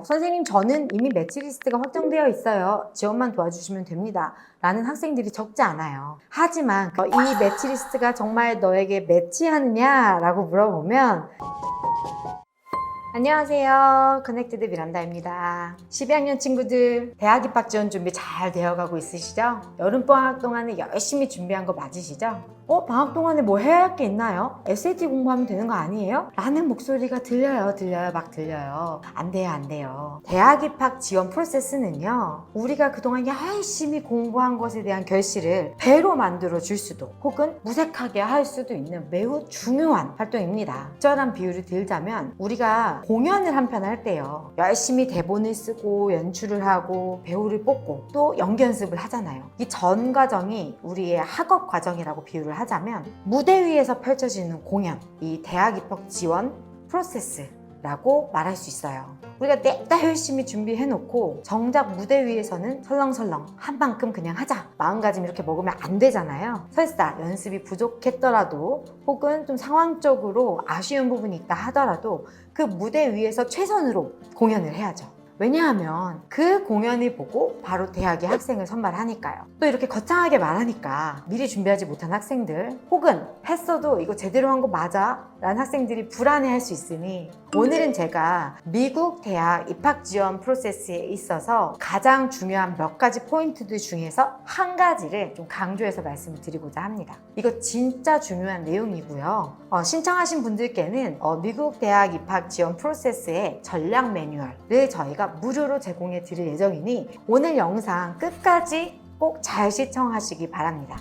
선생님 저는 이미 매치리스트가 확정되어 있어요. 지원만 도와주시면 됩니다. 라는 학생들이 적지 않아요. 하지만 이 매치리스트가 정말 너에게 매치하느냐? 라고 물어보면 안녕하세요. 커넥티드 미란다입니다. 12학년 친구들 대학 입학 지원 준비 잘 되어가고 있으시죠? 여름방학 동안에 열심히 준비한 거 맞으시죠? 방학 동안에 뭐 해야 할 게 있나요? SAT 공부하면 되는 거 아니에요? 라는 목소리가 들려요. 막 들려요. 안 돼요. 대학 입학 지원 프로세스는요, 우리가 그동안 열심히 공부한 것에 대한 결실을 배로 만들어 줄 수도 혹은 무색하게 할 수도 있는 매우 중요한 활동입니다. 적절한 비유를 들자면 우리가 공연을 한 편 할 때요, 열심히 대본을 쓰고 연출을 하고 배우를 뽑고 또 연기 연습을 하잖아요. 이 전 과정이 우리의 학업 과정이라고 비유를 하자면 무대 위에서 펼쳐지는 공연, 이 대학 입학 지원 프로세스라고 말할 수 있어요. 우리가 냅다 열심히 준비해놓고 정작 무대 위에서는 설렁설렁 한 만큼 그냥 하자, 마음가짐 이렇게 먹으면 안 되잖아요. 설사 연습이 부족했더라도 혹은 좀 상황적으로 아쉬운 부분이 있다 하더라도 그 무대 위에서 최선으로 공연을 해야죠. 왜냐하면 그 공연을 보고 바로 대학의 학생을 선발하니까요. 또 이렇게 거창하게 말하니까 미리 준비하지 못한 학생들 혹은 했어도 이거 제대로 한 거 맞아? 라는 학생들이 불안해할 수 있으니 오늘은 제가 미국 대학 입학 지원 프로세스에 있어서 가장 중요한 몇 가지 포인트들 중에서 한 가지를 좀 강조해서 말씀을 드리고자 합니다. 이거 진짜 중요한 내용이고요. 신청하신 분들께는 미국 대학 입학 지원 프로세스의 전략 매뉴얼을 저희가 무료로 제공해 드릴 예정이니 오늘 영상 끝까지 꼭 잘 시청하시기 바랍니다.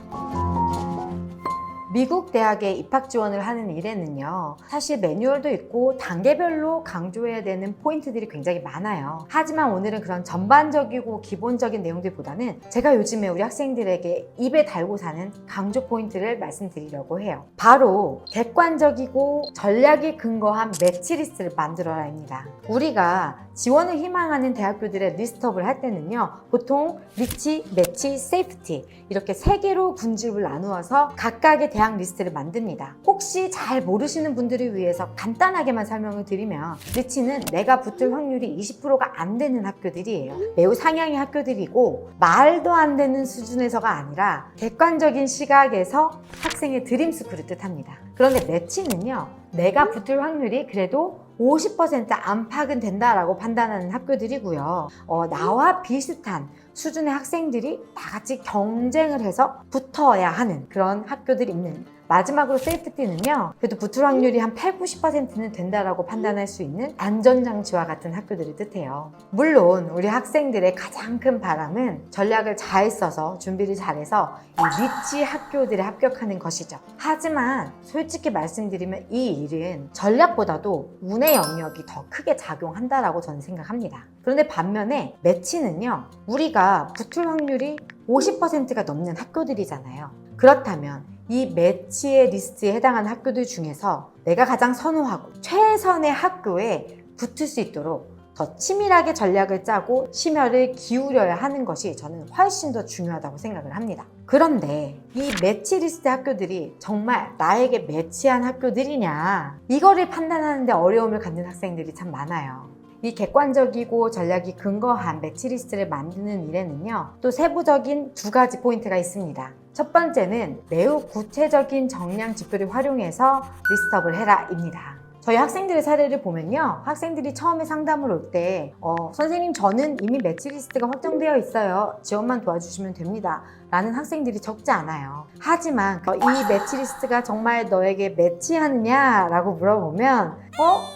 미국 대학에 입학 지원을 하는 일에는요, 사실 매뉴얼도 있고 단계별로 강조해야 되는 포인트들이 굉장히 많아요. 하지만 오늘은 그런 전반적이고 기본적인 내용들보다는 제가 요즘에 우리 학생들에게 입에 달고 사는 강조 포인트를 말씀드리려고 해요. 바로 객관적이고 전략이 근거한 매치리스트를 만들어라입니다. 우리가 지원을 희망하는 대학교들의 리스트업을 할 때는요, 보통 리치, 매치, 세이프티 이렇게 3개로 군집을 나누어서 각각의 대학 리스트를 만듭니다. 혹시 잘 모르시는 분들을 위해서 간단하게만 설명을 드리면 리치는 내가 붙을 확률이 20%가 안 되는 학교들이에요. 매우 상향의 학교들이고 말도 안 되는 수준에서가 아니라 객관적인 시각에서 학생의 드림스쿨을 뜻합니다. 그런데 매치는요, 내가 붙을 확률이 그래도 50% 안팎은 된다라고 판단하는 학교들이고요. 나와 비슷한 수준의 학생들이 다 같이 경쟁을 해서 붙어야 하는 그런 학교들이 있는, 마지막으로 세이프티는요, 그래도 붙을 확률이 한 80~90%는 된다라고 판단할 수 있는 안전장치와 같은 학교들을 뜻해요. 물론 우리 학생들의 가장 큰 바람은 전략을 잘 써서 준비를 잘해서 이 리치 학교들에 합격하는 것이죠. 하지만 솔직히 말씀드리면 이 일은 전략보다도 운의 영역이 더 크게 작용한다라고 저는 생각합니다. 그런데 반면에 매치는요, 우리가 붙을 확률이 50%가 넘는 학교들이잖아요. 그렇다면 이 매치의 리스트에 해당하는 학교들 중에서 내가 가장 선호하고 최선의 학교에 붙을 수 있도록 더 치밀하게 전략을 짜고 심혈을 기울여야 하는 것이 저는 훨씬 더 중요하다고 생각을 합니다. 그런데 이 매치 리스트 학교들이 정말 나에게 매치한 학교들이냐, 이거를 판단하는데 어려움을 갖는 학생들이 참 많아요. 이 객관적이고 전략이 근거한 매치리스트를 만드는 일에는요, 또 세부적인 2가지 포인트가 있습니다. 첫 번째는 매우 구체적인 정량 지표를 활용해서 리스트업을 해라 입니다. 저희 학생들의 사례를 보면요, 학생들이 처음에 상담을 올 때 선생님 저는 이미 매치리스트가 확정되어 있어요. 지원만 도와주시면 됩니다. 라는 학생들이 적지 않아요. 하지만 이 매치리스트가 정말 너에게 매치하느냐? 라고 물어보면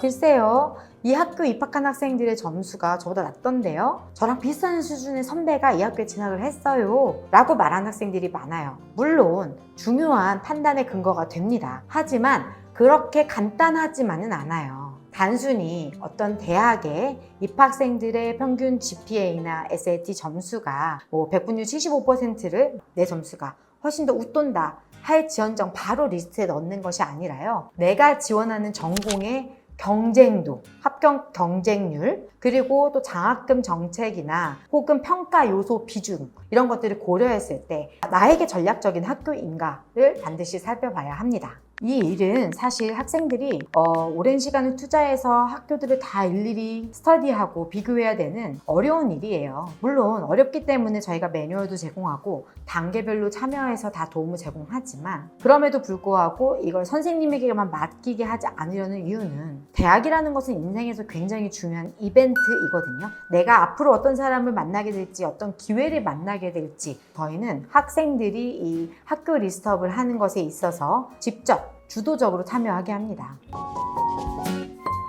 글쎄요, 이 학교 입학한 학생들의 점수가 저보다 낮던데요? 저랑 비슷한 수준의 선배가 이 학교에 진학을 했어요. 라고 말하는 학생들이 많아요. 물론 중요한 판단의 근거가 됩니다. 하지만 그렇게 간단하지만은 않아요. 단순히 어떤 대학의 입학생들의 평균 GPA나 SAT 점수가 100분율 75%를 내 점수가 훨씬 더 웃돈다 할지언정 바로 리스트에 넣는 것이 아니라요, 내가 지원하는 전공의 경쟁도, 합격 경쟁률, 그리고 또 장학금 정책이나 혹은 평가 요소 비중, 이런 것들을 고려했을 때 나에게 전략적인 학교인가를 반드시 살펴봐야 합니다. 이 일은 사실 학생들이 오랜 시간을 투자해서 학교들을 다 일일이 스터디하고 비교해야 되는 어려운 일이에요. 물론 어렵기 때문에 저희가 매뉴얼도 제공하고 단계별로 참여해서 다 도움을 제공하지만 그럼에도 불구하고 이걸 선생님에게만 맡기게 하지 않으려는 이유는 대학이라는 것은 인생에서 굉장히 중요한 이벤트이거든요. 내가 앞으로 어떤 사람을 만나게 될지 어떤 기회를 만나게 될지 저희는 학생들이 이 학교 리스트업을 하는 것에 있어서 직접 주도적으로 참여하게 합니다.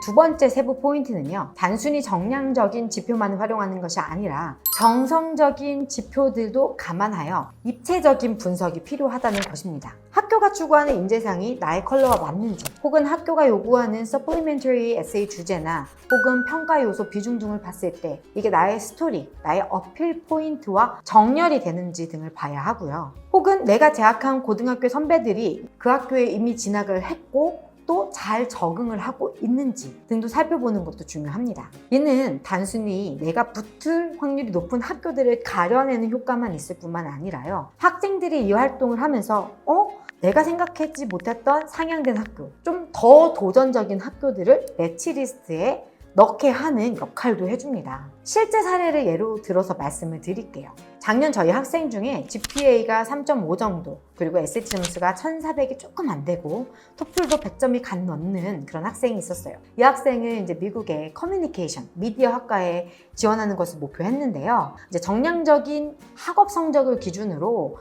두 번째 세부 포인트는요. 단순히 정량적인 지표만 활용하는 것이 아니라 정성적인 지표들도 감안하여 입체적인 분석이 필요하다는 것입니다. 학교가 추구하는 인재상이 나의 컬러와 맞는지 혹은 학교가 요구하는 supplementary essay 주제나 혹은 평가 요소 비중 등을 봤을 때 이게 나의 스토리, 나의 어필 포인트와 정렬이 되는지 등을 봐야 하고요. 혹은 내가 재학한 고등학교 선배들이 그 학교에 이미 진학을 했고 또 잘 적응을 하고 있는지 등도 살펴보는 것도 중요합니다. 이는 단순히 내가 붙을 확률이 높은 학교들을 가려내는 효과만 있을 뿐만 아니라요. 학생들이 이 활동을 하면서 내가 생각하지 못했던 상향된 학교, 좀 더 도전적인 학교들을 매치리스트에 넣게 하는 역할도 해줍니다. 실제 사례를 예로 들어서 말씀을 드릴게요. 작년 저희 학생 중에 GPA가 3.5 정도, 그리고 SAT 점수가 1400이 조금 안 되고 토플도 100점이 간 넘는 그런 학생이 있었어요. 이 학생은 이제 미국의 커뮤니케이션, 미디어 학과에 지원하는 것을 목표했는데요. 이제 정량적인 학업 성적을 기준으로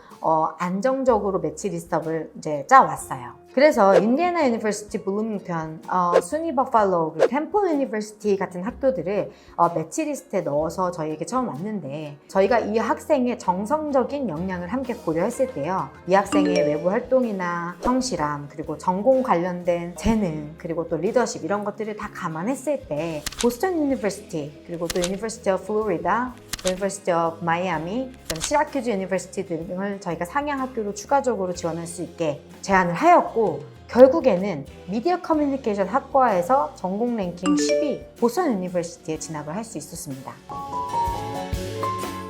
안정적으로 매치 리스트업을 이제 짜왔어요. 그래서 인디애나 유니버시티 블루밍턴, 수니 버팔로, 그리고 템플 유니버시티 같은 학교들을 매치 리스트에 넣어서 저희에게 처음 왔는데 저희가 이 학생의 정성적인 역량을 함께 고려했을 때요. 이 학생의 외부 활동이나 성실함, 그리고 전공 관련된 재능, 그리고 또 리더십 이런 것들을 다 감안했을 때 보스턴 유니버시티, 그리고 또 유니버시티 오브 플로리다, 유니버시티 오브 마이애미, 시라큐즈 유니버시티 등을 저희가 상향 학교로 추가적으로 지원할 수 있게 제안을 하였고 결국에는 미디어 커뮤니케이션 학과에서 전공 랭킹 10위 보스턴 유니버시티에 진학을 할 수 있었습니다.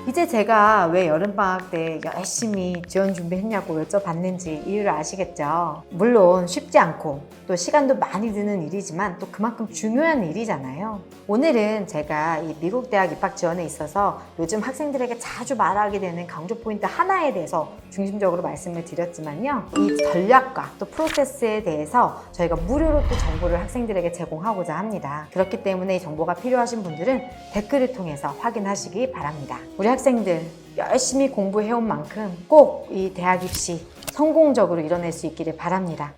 이제 제가 왜 여름방학 때 열심히 지원 준비했냐고 여쭤봤는지 이유를 아시겠죠? 물론 쉽지 않고 또 시간도 많이 드는 일이지만 또 그만큼 중요한 일이잖아요. 오늘은 제가 이 미국 대학 입학 지원에 있어서 요즘 학생들에게 자주 말하게 되는 강조 포인트 하나에 대해서 중심적으로 말씀을 드렸지만요. 이 전략과 또 프로세스에 대해서 저희가 무료로 또 정보를 학생들에게 제공하고자 합니다. 그렇기 때문에 이 정보가 필요하신 분들은 댓글을 통해서 확인하시기 바랍니다. 우리 학생들 열심히 공부해온 만큼 꼭 이 대학 입시 성공적으로 이뤄낼 수 있기를 바랍니다.